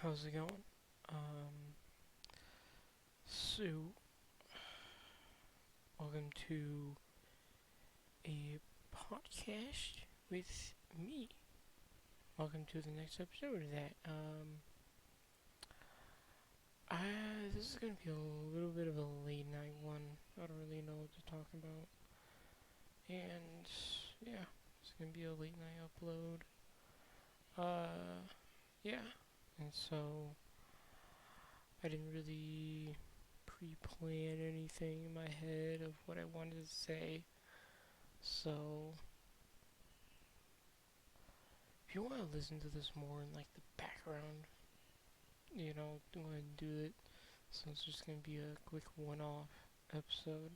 How's it going? Um, so, welcome to a podcast with me. Welcome to the next episode of that. I, this is gonna be a little bit of a late night one. I don't really know what to talk about. And, yeah, it's gonna be a late night upload. Yeah. And so, I didn't really pre-plan anything in my head of what I wanted to say. So, if you want to listen to this more in like the background, go ahead and do it. So it's just gonna be a quick one-off episode,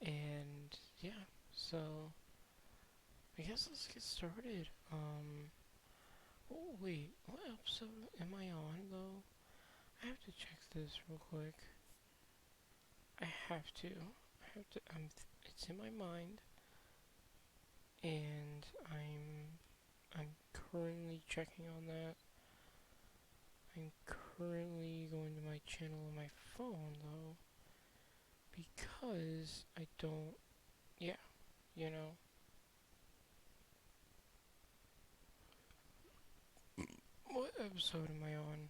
and yeah. So I guess let's get started. Oh wait, what episode am I on though? I have to check this real quick. I have to. I have to. It's in my mind, and I'm currently checking on that. I'm currently going to my channel on my phone though, because I don't. Yeah, you know. What episode am I on?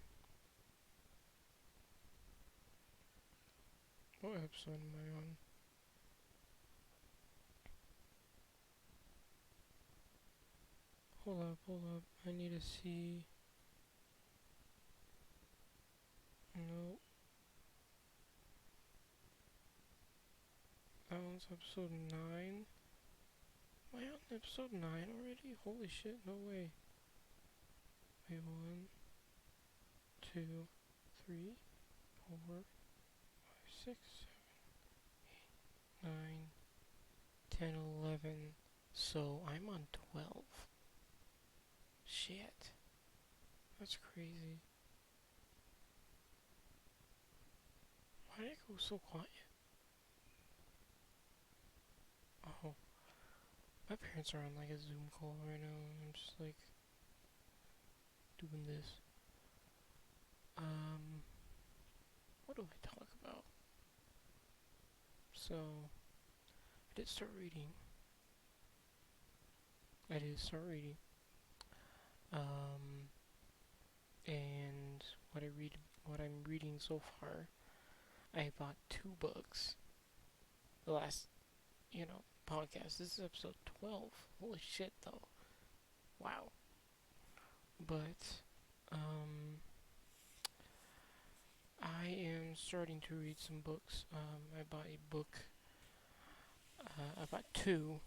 What episode am I on? Hold up. I need to see. No, that one's episode 9. Am I on episode 9 already? Holy shit, no way. Wait, 1, 2, 3, 4, 5, 6, 9, 10, 11. So I'm on 12. Shit. That's crazy. Why did it go so quiet? Oh, my parents are on like a Zoom call right now, and I'm just like doing this. Um, what do I talk about? So, I did start reading. I did start reading. Um, and what I'm reading so far, I bought 2 books. The last, podcast. This is episode 12. Holy shit, though. Wow. But, um, I am starting to read some books. I bought a book. I bought two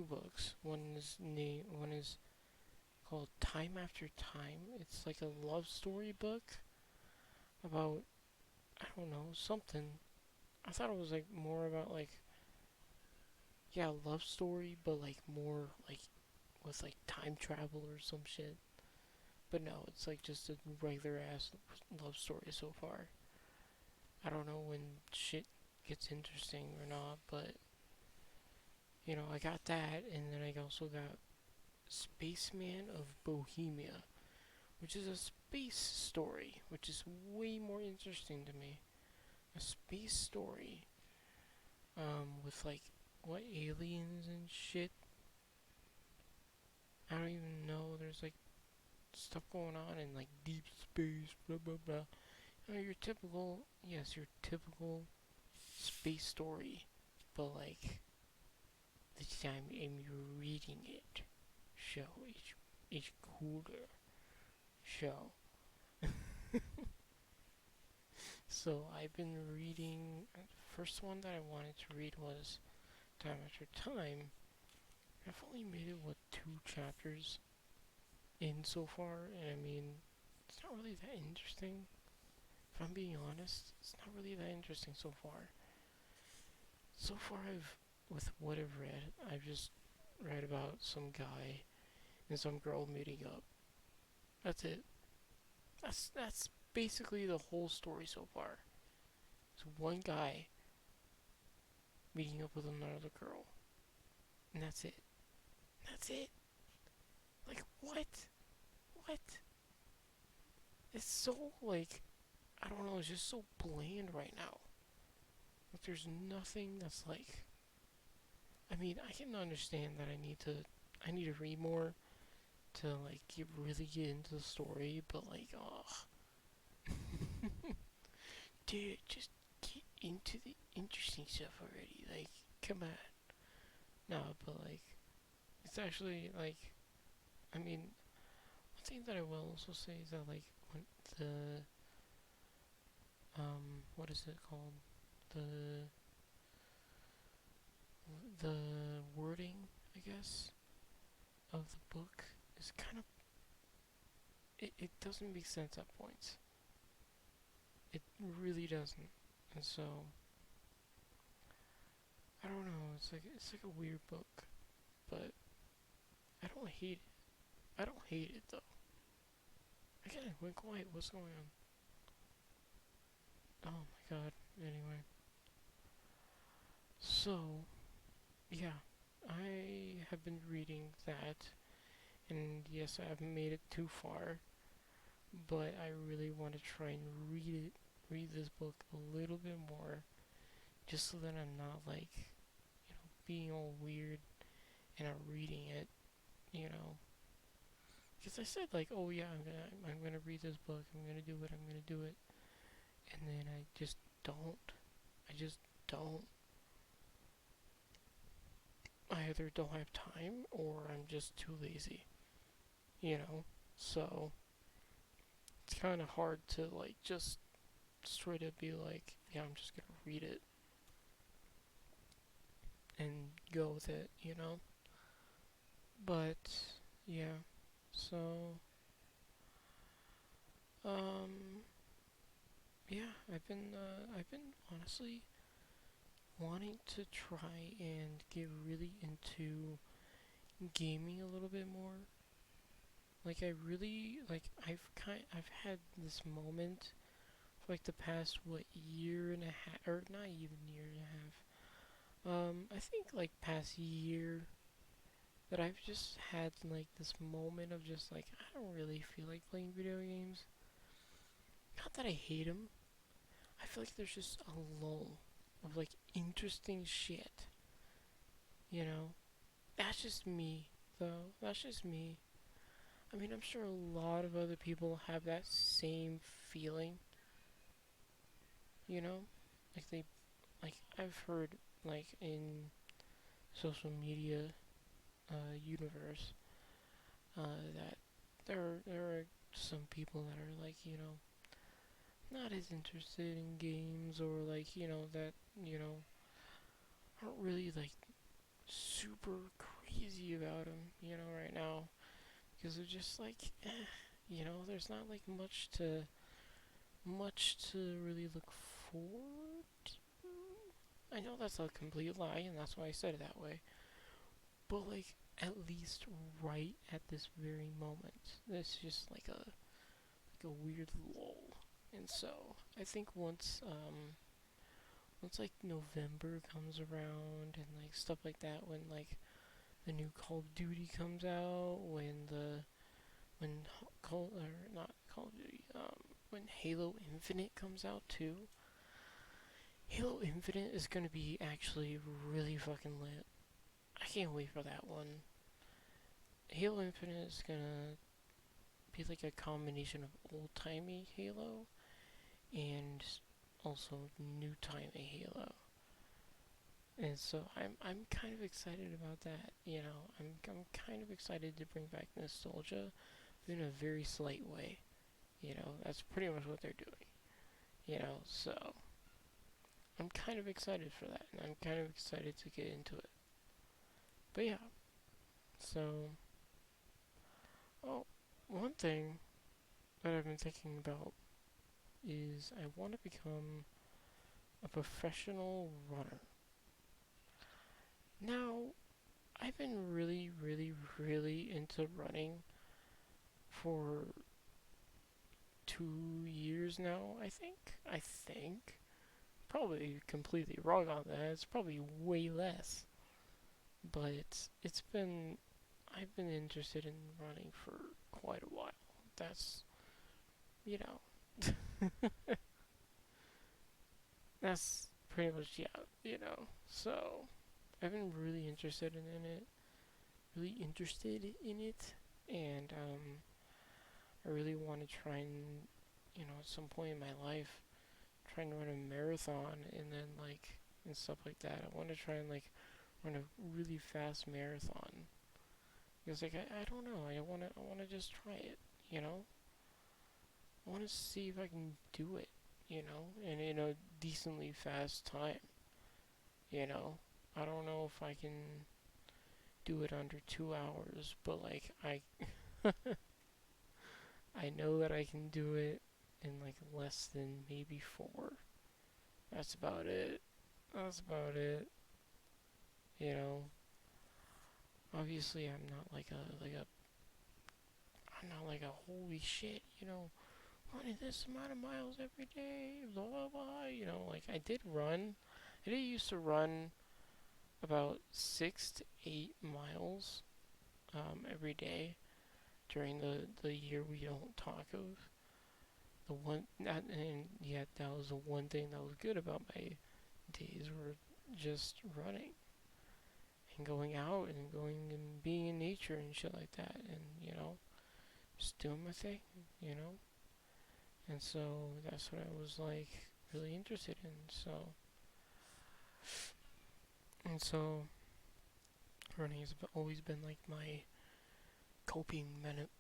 books. One is called Time After Time. It's like a love story book about, I don't know, something. I thought it was like more about like, yeah, love story, but like more like with like time travel or some shit. But no, it's like just a regular ass love story so far. I don't know when shit gets interesting or not, but I got that, and then I also got Spaceman of Bohemia, which is a space story, which is way more interesting to me. A space story, with like what aliens and shit. I don't even know. There's like stuff going on in like deep space, blah blah blah. Your typical, yes, your typical space story, but like this time I'm reading it, so it's cooler. So so I've been reading. The first one that I wanted to read was Time After Time. I've only made it 2 chapters in so far, and I mean it's not really that interesting. If I'm being honest, it's not really that interesting so far. So far, with what I've read, I've just read about some guy and some girl meeting up. That's it. That's basically the whole story so far. It's one guy meeting up with another girl, and that's it. That's it. Like what? What? it's so like I don't know, it's just so bland right now. Like there's nothing that's like I mean, I can understand that I need to read more to like get into the story, but like oh dude, just get into the interesting stuff already. Like come on. No, but like it's actually like I mean one thing that I will also say is that like when the what is it called? The the wording, I guess, of the book is kind of it doesn't make sense at points. It really doesn't. And so I don't know, it's like a weird book, but I don't hate it. I don't hate it though. Again, I went quiet, what's going on? Oh my god. Anyway. So yeah. I have been reading that and yes I haven't made it too far, but I really want to try and read this book a little bit more, just so that I'm not like, being all weird and I'm reading it, you know. Because I said like, oh yeah, I'm gonna read this book, I'm gonna do it, I'm gonna do it, and then I just don't. I just don't. I either don't have time or I'm just too lazy, you know. So it's kind of hard to like just straight up be like, yeah, I'm just gonna read it and go with it, you know? But yeah, so um yeah, I've been honestly wanting to try and get really into gaming a little bit more. Like I really like I've had this moment for like the past what year and a half or not even year and a half. I think like past year that I've just had like this moment of just like I don't really feel like playing video games. Not that I hate them. I feel like there's just a lull of like interesting shit. You know, that's just me though. That's just me. I mean, I'm sure a lot of other people have that same feeling. You know, like they like I've heard like in social media universe that there are some people that are like not as interested in games or like that you know aren't really like super crazy about them right now because they're just like there's not like much to really look forward to. I know that's a complete lie and that's why I said it that way, but like at least right at this very moment it's just like a weird lull. And so I think once like November comes around and like stuff like that, when like the new Call of Duty comes out, when Call or not Call of Duty, when Halo Infinite comes out too. Halo Infinite is gonna be actually really fucking lit. I can't wait for that one. Halo Infinite is gonna be like a combination of old timey Halo and also new timey Halo. And so I'm kind of excited about that. I'm kind of excited to bring back nostalgia in a very slight way. That's pretty much what they're doing. So I'm kind of excited for that, and I'm kind of excited to get into it. But yeah, so oh, one thing that I've been thinking about is I want to become a professional runner. Now, I've been really, really, really into running for 2 years now, I think. I think. Probably completely wrong on that. It's probably way less. But it's been. I've been interested in running for quite a while. That's. you know, that's pretty much, yeah, you know. So I've been really interested in it, and I really want to try and, you know, at some point in my life, try and run a marathon, and then like and stuff like that. I want to try and like run a really fast marathon because like I don't know, I want to just try it, you know. I want to see if I can do it, you know, and in a decently fast time, you know. I don't know if I can do it under 2 hours, but like I know that I can do it in like less than maybe 4. That's about it. That's about it. You know, obviously I'm not like a holy shit, you know, running this amount of miles every day, blah blah blah. You know, like I did run. I did used to run about 6 to 8 miles every day during the year we don't talk of. The one that and yet that was the one thing that was good about my days were just running and going out and going and being in nature and shit like that, and you know, just doing my thing, you know. And so that's what I was like really interested in. So running has always been like my coping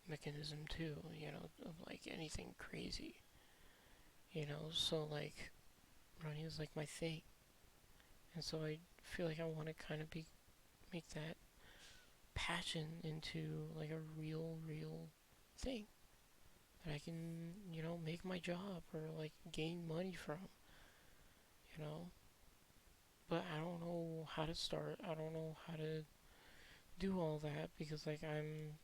mechanism too, you know, of like anything crazy, you know. So like running is like my thing, and so I feel like I want to kind of be make that passion into like a real thing that I can, you know, make my job or like gain money from, you know. But I don't know how to start. I don't know how to do all that because like I'm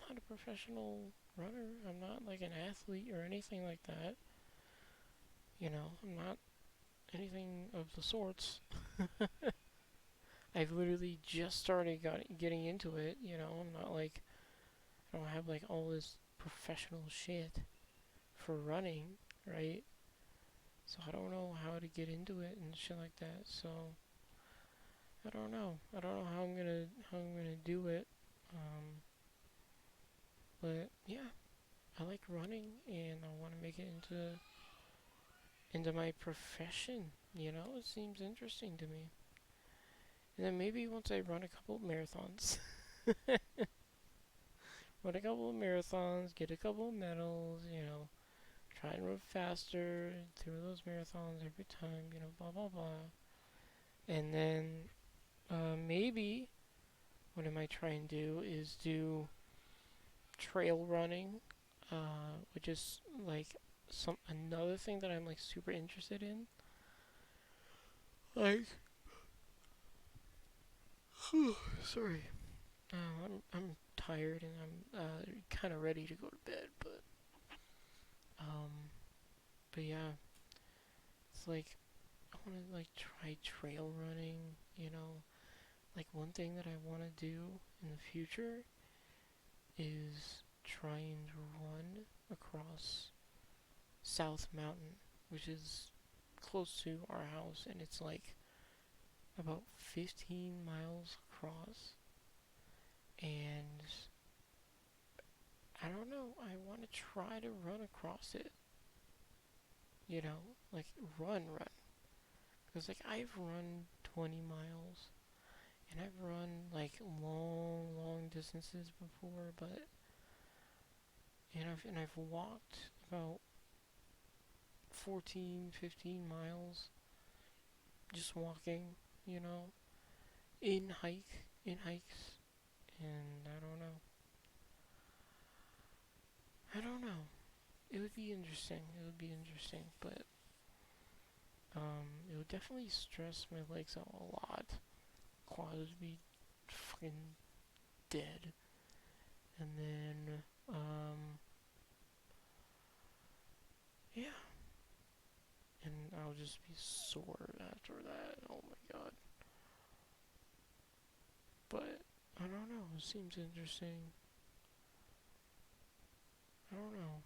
not a professional runner. I'm not like an athlete or anything like that. You know, I'm not anything of the sorts. I've literally just started getting into it, you know. I'm not like I don't have like all this professional shit for running, right? So I don't know how to get into it and shit like that. So I don't know. I don't know how I'm gonna do it. Um, but yeah, I like running and I want to make it into my profession. You know, it seems interesting to me. And then maybe once I run a couple of marathons, run a couple of marathons, get a couple of medals, you know, try and run faster through those marathons every time, you know, blah blah blah. And then maybe what I might try and do is do trail running, which is like some another thing that I'm like super interested in. Like, sorry, I'm tired and I'm kind of ready to go to bed, um, but yeah, it's like I want to like try trail running. You know, like one thing that I want to do in the future is try and run across South Mountain, which is close to our house, and it's like about 15 miles across. And I don't know, I want to try to run across it, you know, like run. Because, like, I've run 20 miles and I've run like long distances before, but, and I've walked about 14, 15 miles just walking, you know, in hikes, and I don't know. It would be interesting. It would be interesting, but it would definitely stress my legs out a lot. Quads would be fucking dead, and then yeah, and I'll just be sore after that. Oh my god! But I don't know. It seems interesting. I don't know.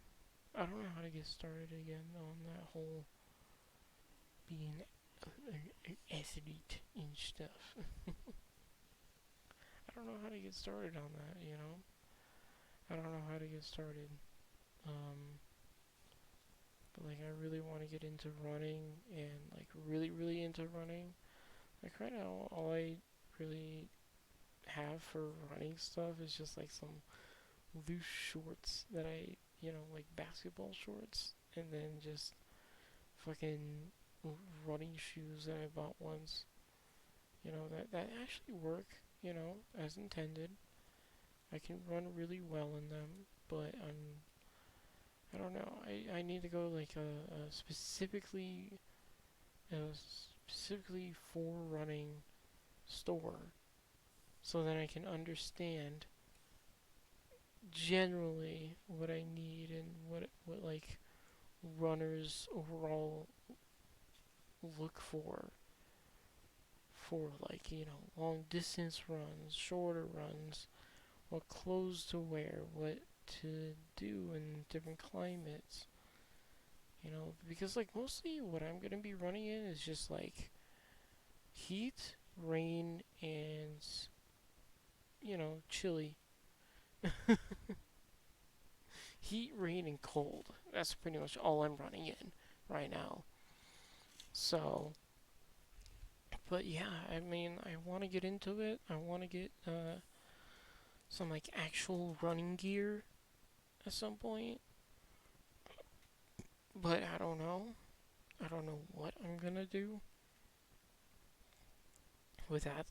I don't know how to get started again on that whole being an athlete and stuff. I don't know how to get started on that, you know? I don't know how to get started. Um, but like, I really want to get into running and like really, really into running. Like, right now, all I really have for running stuff is just like some loose shorts that I, like basketball shorts, and then just fucking running shoes that I bought once. That actually work, as intended. I can run really well in them, but I don't know. I need to go like a specifically for running store so that I can understand generally what I need and what like runners overall look for like, long distance runs, shorter runs, what clothes to wear, what to do in different climates. Because like mostly what I'm gonna be running in is just like heat, rain, and chilly. Heat, rain, and cold. That's pretty much all I'm running in right now. So, but yeah, I mean, I want to get into it. I want to get some like actual running gear at some point. But I don't know. I don't know what I'm gonna do with that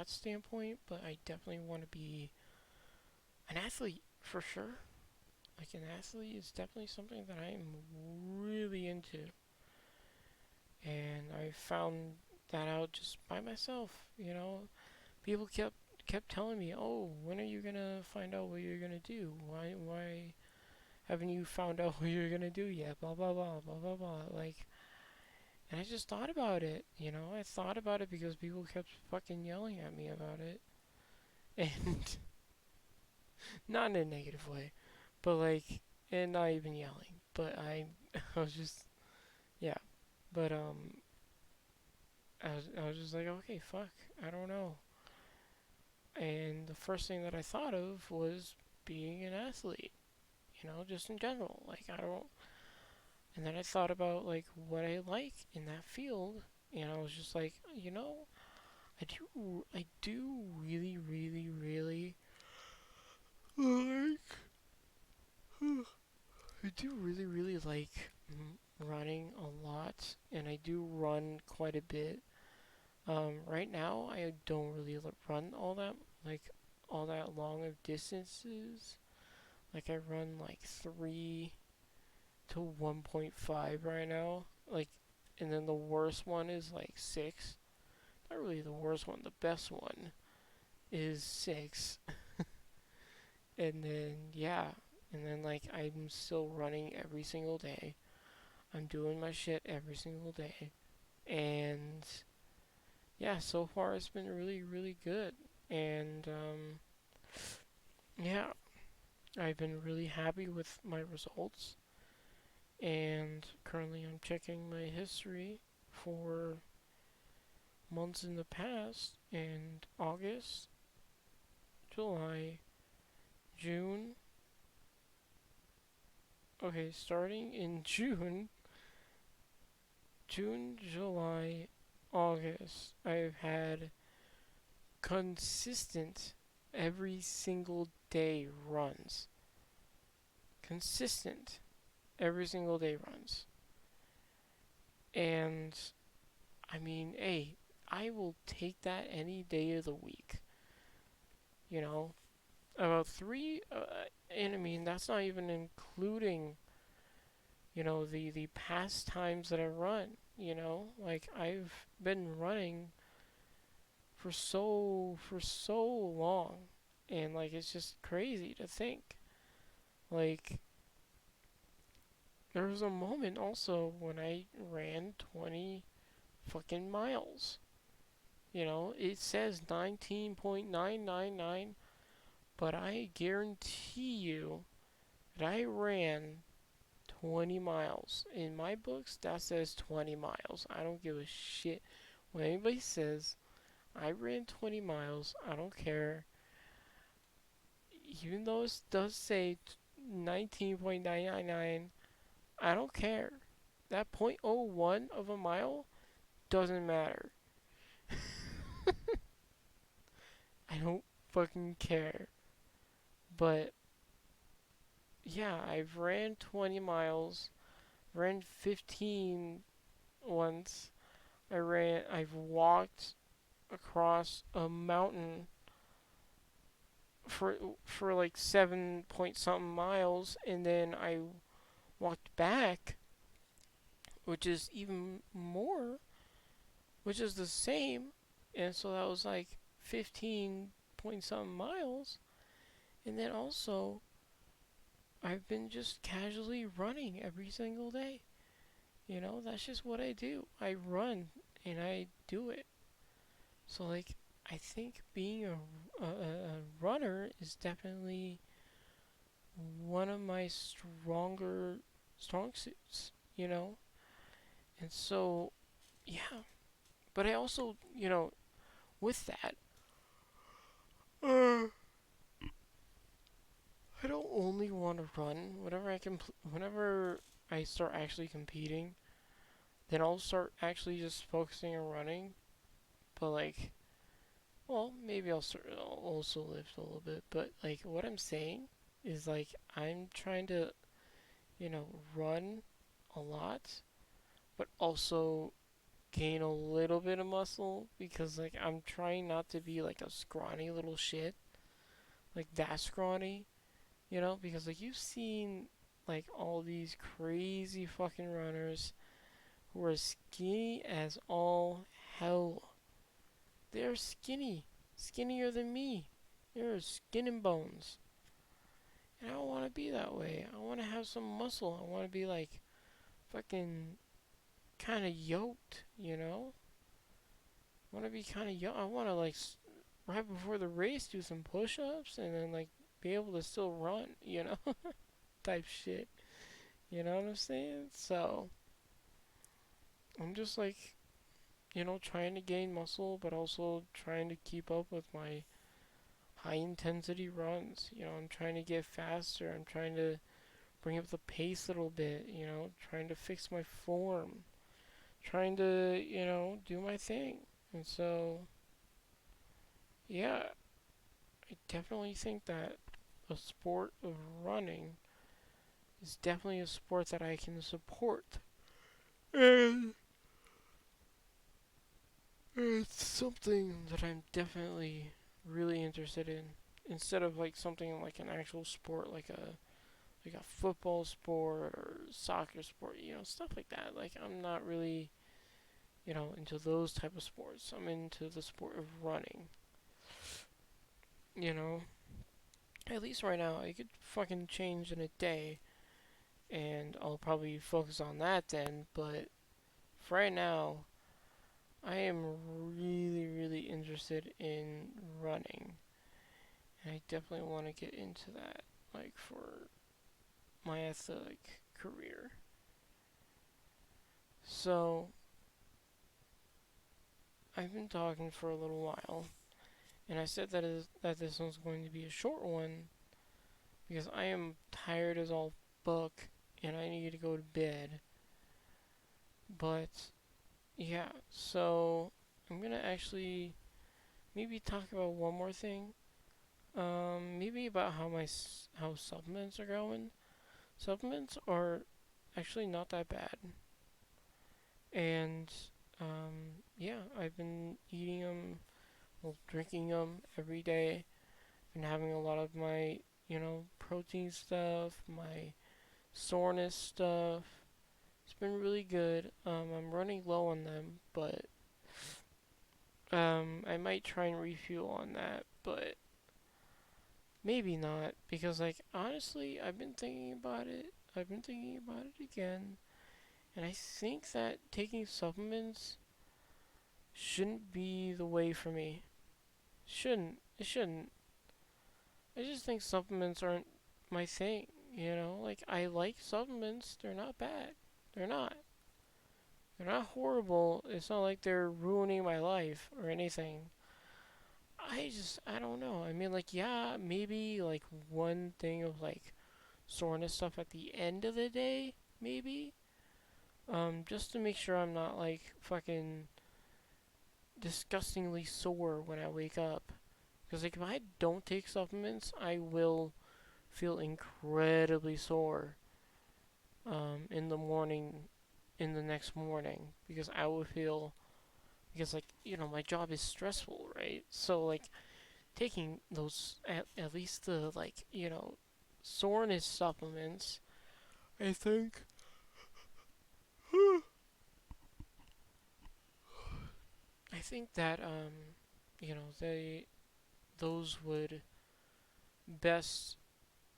standpoint. But I definitely want to be an athlete for sure. Like an athlete is definitely something that I am really into, and I found that out just by myself. People kept telling me, "Oh, when are you gonna find out what you're gonna do? Why haven't you found out what you're gonna do yet? Blah blah blah blah blah blah." Like, and I just thought about it. I thought about it because people kept fucking yelling at me about it, and not in a negative way, but like, and not even yelling. But I was just, yeah. But I was just like, okay, fuck, I don't know. And the first thing that I thought of was being an athlete, just in general. Like, I don't. And then I thought about, like, what I like in that field, and I was just like, I do really, really, really like. I do really, really like running a lot, and I do run quite a bit. Right now, I don't really run like, all that long of distances. Like, I run like 3 to 1.5 right now. Like, and then the worst one is like 6. Not really the worst one, the best one is 6. And then, yeah. And then, like, I'm still running every single day. I'm doing my shit every single day. And, yeah, so far it's been really, really good. And, yeah, I've been really happy with my results. And currently I'm checking my history for months in the past, and August, July, June. Okay, starting in June, July, August, I've had consistent every single day runs. Consistent every single day runs. And I mean, hey, I will take that any day of the week. You know, about 3, and I mean, that's not even including, the past times that I run. Like, I've been running for so long, and like, it's just crazy to think. Like, there was a moment also when I ran 20 fucking miles. It says 19.999, but I guarantee you that I ran 20 miles. In my books, that says 20 miles. I don't give a shit what anybody says. I ran 20 miles. I don't care. Even though it does say 19.999, I don't care. That point oh 0.01 of a mile doesn't matter. I don't fucking care. But yeah, I've ran 20 miles, ran 15 once. I've walked across a mountain for like 7 point something miles, and then I walked back, which is even more, which is the same, and so that was like 15 point something miles, and then also I've been just casually running every single day. You know, that's just what I do. I run and I do it. So like, I think being a runner is definitely one of my strong suits. You know, and so yeah. But I also, with that, uh, I don't only want to run. Whenever I start actually competing, then I'll start actually just focusing on running. But like, well, maybe I'll also lift a little bit. But like, what I'm saying is like, I'm trying to, run a lot, but also gain a little bit of muscle because like I'm trying not to be like a scrawny little shit, like that scrawny, because like you've seen like all these crazy fucking runners who are skinny as all hell. They're skinny, skinnier than me. They're skin and bones. And I don't want to be that way. I want to have some muscle. I want to be like fucking kind of yoked, I want to be kind of yoked. I want to like right before the race do some push-ups and then like be able to still run, type shit. You know what I'm saying? So I'm just like, trying to gain muscle, but also trying to keep up with my high intensity runs. I'm trying to get faster. I'm trying to bring up the pace a little bit, trying to fix my form, trying to, do my thing. And so, yeah, I definitely think that a sport of running is definitely a sport that I can support. And it's something that I'm definitely really interested in. Instead of like something like an actual sport, like a football sport or soccer sport, stuff like that. Like I'm not really, into those type of sports. I'm into the sport of running. You know, at least right now, I could fucking change in a day, and I'll probably focus on that then. But for right now, I am really, really interested in running, and I definitely want to get into that, like for my athletic career. So I've been talking for a little while, and I said that this one's going to be a short one because I am tired as all fuck, and I need to go to bed. But yeah, so I'm gonna actually maybe talk about one more thing. Maybe about how supplements are going. Supplements are actually not that bad, and yeah, I've been eating them, well, drinking them every day. Been having a lot of my, protein stuff, my soreness stuff. It's been really good. I'm running low on them, but I might try and refuel on that, but maybe not because like honestly, I've been thinking about it. I've been thinking about it again, and I think that taking supplements shouldn't be the way for me. Shouldn't. It shouldn't. I just think supplements aren't my thing. You know, like I like supplements. They're not bad. They're not. They're not horrible. It's not like they're ruining my life or anything. I don't know. I mean, like, yeah, maybe like one thing of like soreness stuff at the end of the day, maybe. Just to make sure I'm not like fucking disgustingly sore when I wake up. Because like if I don't take supplements, I will feel incredibly sore in the morning, in the next morning, because I will feel because like my job is stressful, right? So like taking those at least the like soreness supplements, I think I think that they those would best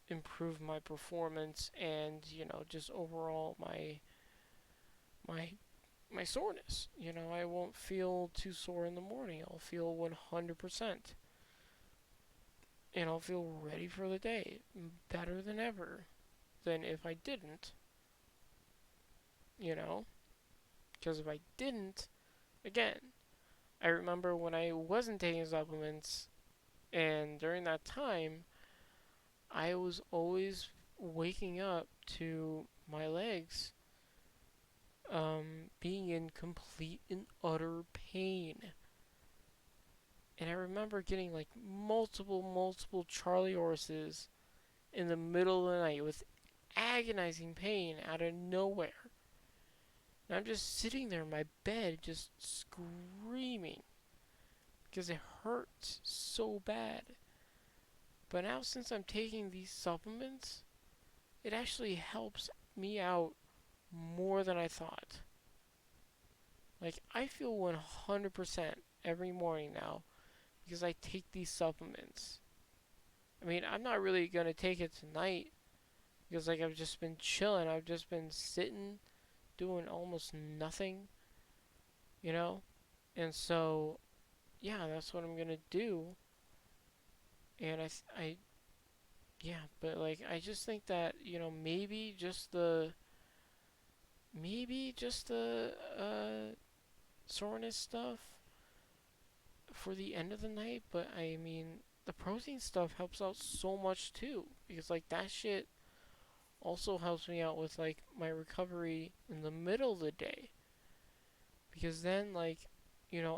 improve my performance and just overall my my soreness. I won't feel too sore in the morning. I'll feel 100% and I'll feel ready for the day better than ever than if I didn't, you know? Because if I didn't, again, I remember when I wasn't taking supplements and during that time, I was always waking up to my legs being in complete and utter pain. And I remember getting like multiple Charlie horses in the middle of the night with agonizing pain out of nowhere. And I'm just sitting there in my bed just screaming because it hurts so bad. But now, since I'm taking these supplements, it actually helps me out more than I thought. Like, I feel 100% every morning now because I take these supplements. I mean, I'm not really gonna take it tonight because, like, I've just been chilling. I've just been sitting, doing almost nothing, you know? And so, yeah, that's what I'm gonna do. And yeah, but, like, I just think that, maybe just the, soreness stuff for the end of the night, but I mean, the protein stuff helps out so much too because like that shit also helps me out with like my recovery in the middle of the day because then like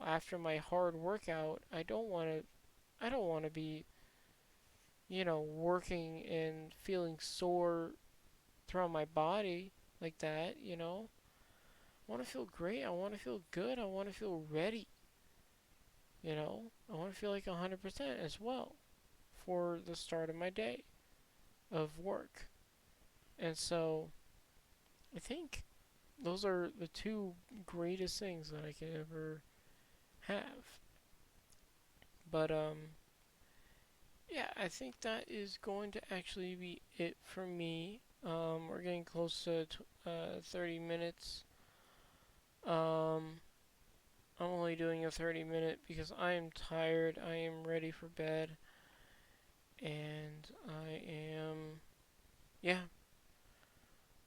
after my hard workout, I don't want to be working and feeling sore throughout my body like that, I want to feel great, I want to feel good, I want to feel ready. I want to feel like 100% as well for the start of my day of work. And so I think those are the two greatest things that I could ever have. But yeah, I think that is going to actually be it for me. We're getting close to 30 minutes. Um, I'm only doing a 30-minute because I am tired. I am ready for bed. And I am, yeah,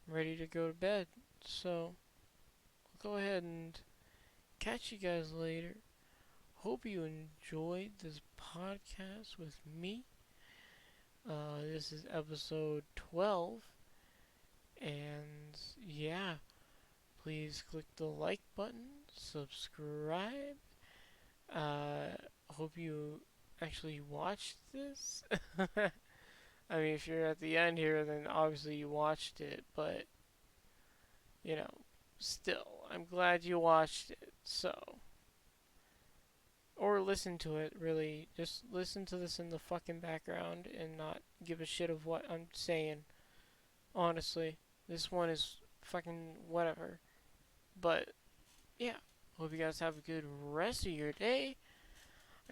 ready to go to bed. So I'll go ahead and catch you guys later. Hope you enjoyed this podcast with me. This is episode 12. And yeah, please click the like button, subscribe. Hope you actually watched this. I mean, if you're at the end here, then obviously you watched it, but you know, still, I'm glad you watched it. So, or listen to it, really. Just listen to this in the fucking background and not give a shit of what I'm saying. Honestly, this one is fucking whatever. But, yeah. Hope you guys have a good rest of your day.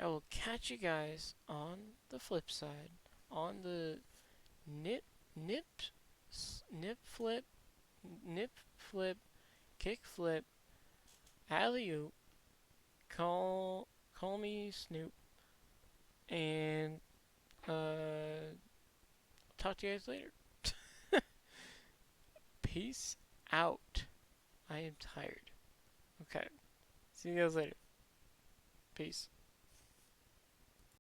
I will catch you guys on the flip side. On the nip, nip, nip flip, nip flip, kick flip, alley oop, call me Snoop, and talk to you guys later. peace out. I am tired. Okay. See you guys later. Peace.